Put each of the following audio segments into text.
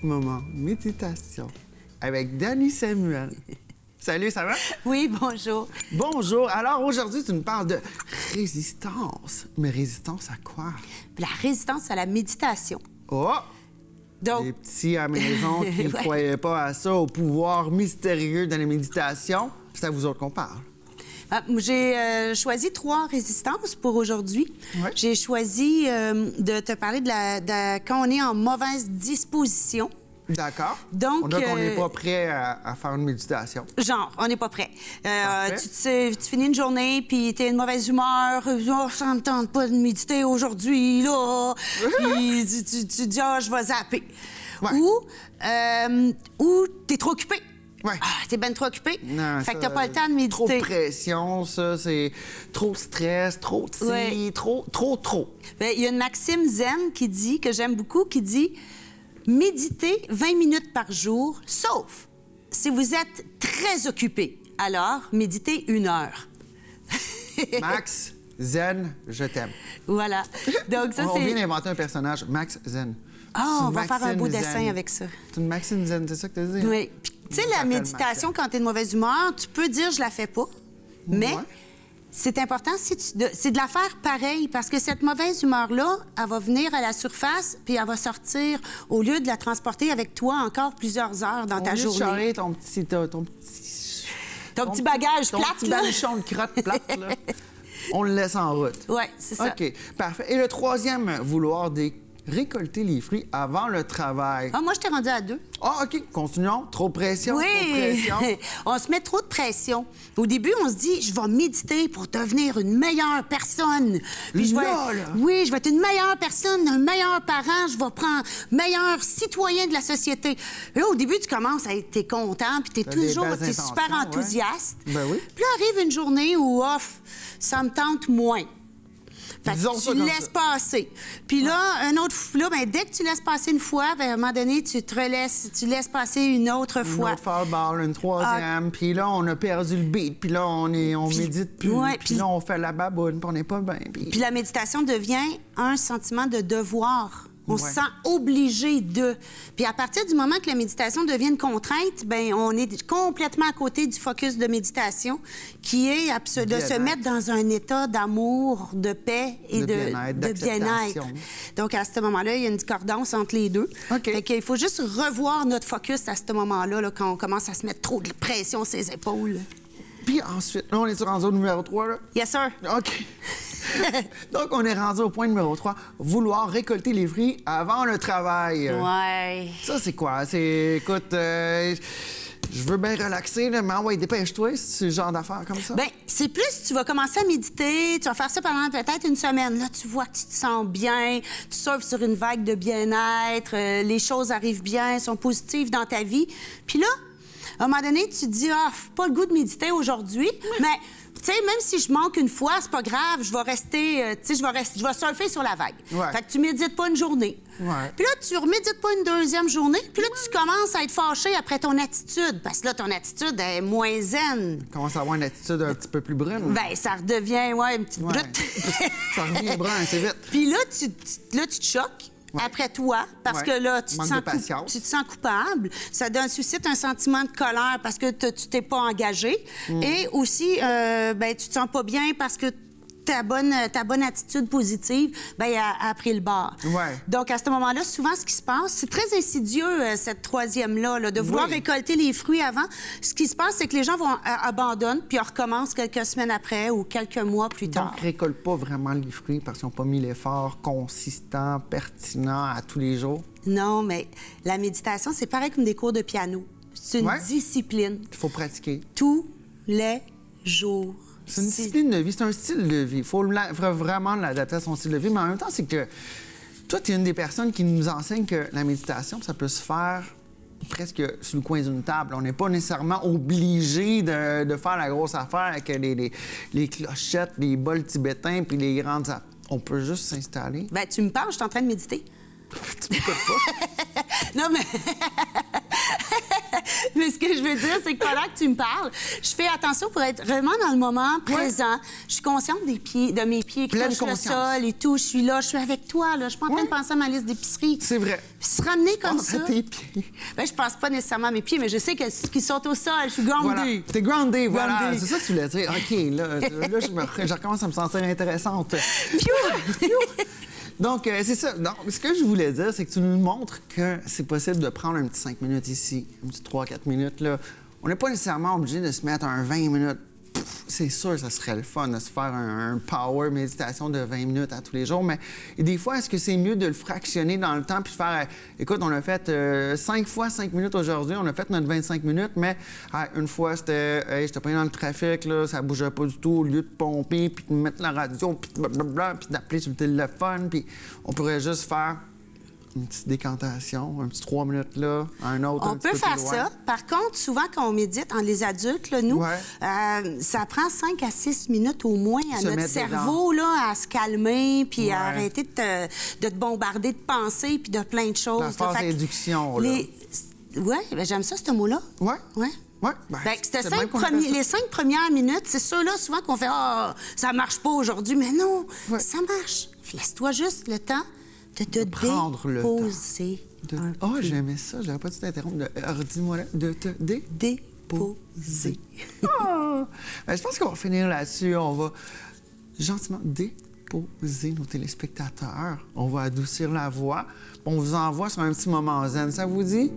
moment méditation avec Dany Samuel. Salut, ça va? Oui, bonjour. Bonjour. Alors aujourd'hui, tu nous parles de résistance. Mais résistance à quoi? La résistance à la méditation. Oh! Donc, Les petits à la maison qui ne Ouais. croyaient pas à ça, au pouvoir mystérieux de la méditation, c'est à vous autres qu'on parle. j'ai choisi 3 résistances pour aujourd'hui. Ouais. J'ai choisi de te parler de quand on est en mauvaise disposition. D'accord. Donc, On dirait qu'on n'est pas prêt à faire une méditation. Genre, on n'est pas prêt. Parfait. Tu finis une journée, puis t'es de mauvaise humeur. Oh, ça me tente pas de méditer aujourd'hui, là. Puis tu dis, ah, je vais zapper. Ouais. Ou t'es trop occupé. Ouais. Ah, t'es ben trop occupé. Non, Fait que ça, t'as pas le temps de méditer. Trop de pression, ça, c'est trop de stress, trop de ci, Ouais. trop. Ben, il y a une maxime zen qui dit, que j'aime beaucoup, qui dit méditez 20 minutes par jour, sauf si vous êtes très occupé. Alors, méditez 1 heure. Max, Zen, je t'aime. Voilà. Donc, ça, On vient c'est. d'inventer un personnage, Max Zen. Ah, C'est on une va faire un Maxine beau Zen. dessin avec ça. C'est une Maxine Zen, c'est ça que tu as dit? Oui. Puis, tu sais, la méditation, quand tu es de mauvaise humeur, tu peux dire je la fais pas, mais Ouais. c'est important, c'est de la faire pareil, parce que cette mauvaise humeur-là, elle va venir à la surface, puis elle va sortir, au lieu de la transporter avec toi encore plusieurs heures dans ta journée. Charler ton petit bagage ton plate, petit là. baluchon de crotte plate, là. On le laisse en route. Oui, c'est ça. OK, parfait. Et le troisième, vouloir récolter les fruits avant le travail. Ah, moi, je t'ai rendu à 2. Ah, OK, continuons. Trop de pression, trop de Oui, pression. on se met trop de pression. Au début, on se dit, je vais méditer pour devenir une meilleure personne. Puis Là. Oui, je vais être une meilleure personne, un meilleur parent, je vais prendre meilleur citoyen de la société. Et là, au début, tu commences à être, t'es content, puis T'as des belles t'es super intentions, ouais. enthousiaste. Ben oui. Puis là, arrive une journée où, off, ça me tente moins. Fait que Disons ça tu comme laisses ça. passer. Puis là, dès que tu laisses passer une fois, ben, à un moment donné, tu laisses passer une autre fois. Une autre football, une troisième, puis là, on a perdu le beat, puis là, on médite plus, ouais, puis là, on fait la baboune, puis on n'est pas bien. Puis la méditation devient un sentiment de devoir. On Ouais. se sent obligé de. Puis à partir du moment que la méditation devient une contrainte, ben on est complètement à côté du focus de méditation, qui est de se Bien-être. mettre dans un état d'amour, de paix et De de bien-être, bien-être. d'acceptation. Donc à ce moment-là, il y a une discordance entre les deux. OK. Fait qu'il faut juste revoir notre focus à ce moment-là, là, quand on commence à se mettre trop de pression sur les épaules. Puis ensuite, là, on est rendu au numéro 3, là? Yes, sir. OK. Donc, on est rendu au point numéro 3, vouloir récolter les fruits avant le travail. Ouais. Ça, c'est quoi? Écoute, je veux bien relaxer, là, mais ouais, dépêche-toi, c'est ce genre d'affaires comme ça. Bien, c'est plus, tu vas commencer à méditer, tu vas faire ça pendant peut-être une semaine. Là, tu vois que tu te sens bien, tu surfes sur une vague de bien-être, les choses arrivent bien, sont positives dans ta vie. Puis là, à un moment donné, tu te dis, ah, pas le goût de méditer aujourd'hui, mais... Tu sais, même si je manque une fois, c'est pas grave, je vais rester, je vais surfer sur la vague. Ouais. Fait que tu médites pas une journée. Ouais. Puis là, tu remédites pas une deuxième journée, puis là, tu commences à être fâché après ton attitude, parce que là, ton attitude est moins zen. On commence à avoir une attitude un petit peu plus brune. Ben, ça redevient, une petite Ouais. brute. Ça revient brun assez vite. Puis là, tu te choques. Ouais. Après toi, parce Ouais. que là, tu Manque de patience. te sens coupable. Ça suscite un sentiment de colère parce que tu t'es pas engagé. Et aussi, tu te sens pas bien parce que ta bonne attitude positive, a pris le bord. Ouais. Donc, à ce moment-là, souvent, ce qui se passe, c'est très insidieux, cette troisième-là, là, de vouloir Oui. récolter les fruits avant. Ce qui se passe, c'est que les gens abandonnent, puis recommencent quelques semaines après ou quelques mois plus tard. Donc, récolte pas vraiment les fruits parce qu'ils n'ont pas mis l'effort consistant, pertinent à tous les jours. Non, mais la méditation, c'est pareil comme des cours de piano. C'est une Ouais. discipline. Il faut pratiquer. Tous les jours. C'est une discipline de vie, c'est un style de vie. Il faut vraiment l'adapter à son style de vie, mais en même temps, c'est que toi, tu es une des personnes qui nous enseigne que la méditation, ça peut se faire presque sur le coin d'une table. On n'est pas nécessairement obligé de faire la grosse affaire avec les clochettes, les bols tibétains puis les grandes... On peut juste s'installer. Ben, tu me parles, je suis en train de méditer. Tu m'écoutes pas. Non, mais... mais ce que je veux dire, c'est que pendant que tu me parles, je fais attention pour être vraiment dans le moment présent. Je suis consciente de mes pieds qui touchent le sol et tout. Je suis là, je suis avec toi. Là. Je suis pas en train de penser à ma liste d'épicerie. C'est vrai. Puis se ramener comme ça... À tes pieds. Ben, je pense pas nécessairement à mes pieds, mais je sais qu'ils sont au sol. Je suis groundée. Voilà. T'es groundée, voilà. Groundée. C'est ça que tu voulais dire. OK, là je recommence à me sentir intéressante. Donc, c'est ça. Donc, ce que je voulais dire, c'est que tu nous montres que c'est possible de prendre un petit 5 minutes ici, un petit 3-4 minutes, là. On n'est pas nécessairement obligé de se mettre un 20 minutes. C'est sûr, ça serait le fun de se faire un power méditation de 20 minutes à tous les jours, mais des fois, est-ce que c'est mieux de le fractionner dans le temps puis de faire, écoute, on a fait 5 fois 5 minutes aujourd'hui, on a fait notre 25 minutes, mais une fois, c'était, j'étais pas dans le trafic, là, ça bougeait pas du tout, au lieu de pomper puis de mettre la radio, puis blablabla, puis d'appeler sur le téléphone, puis on pourrait juste faire une petite décantation, un petit 3 minutes là, un autre. On peut faire ça. Par contre, souvent, quand on médite, les adultes, là, nous, ça prend 5 à 6 minutes au moins à notre cerveau là, à se calmer puis à arrêter de te bombarder de pensées puis de plein de choses. La phase d'induction, là. Oui, ben, j'aime ça, ce mot-là. Oui. Ouais. Ouais, les 5 premières minutes, c'est ça-là, souvent qu'on fait « Ah, ça marche pas aujourd'hui ». Mais non, ça marche. Laisse-toi juste le temps de te déposer. Oh, j'aimais ça. J'avais pas dû t'interrompre. Dis-moi là, de te déposer. Oh! Ben, je pense qu'on va finir là-dessus. On va gentiment déposer nos téléspectateurs. On va adoucir la voix. On vous envoie sur un petit moment zen. Ça vous dit?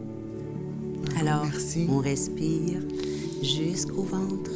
Alors, merci. On respire jusqu'au ventre.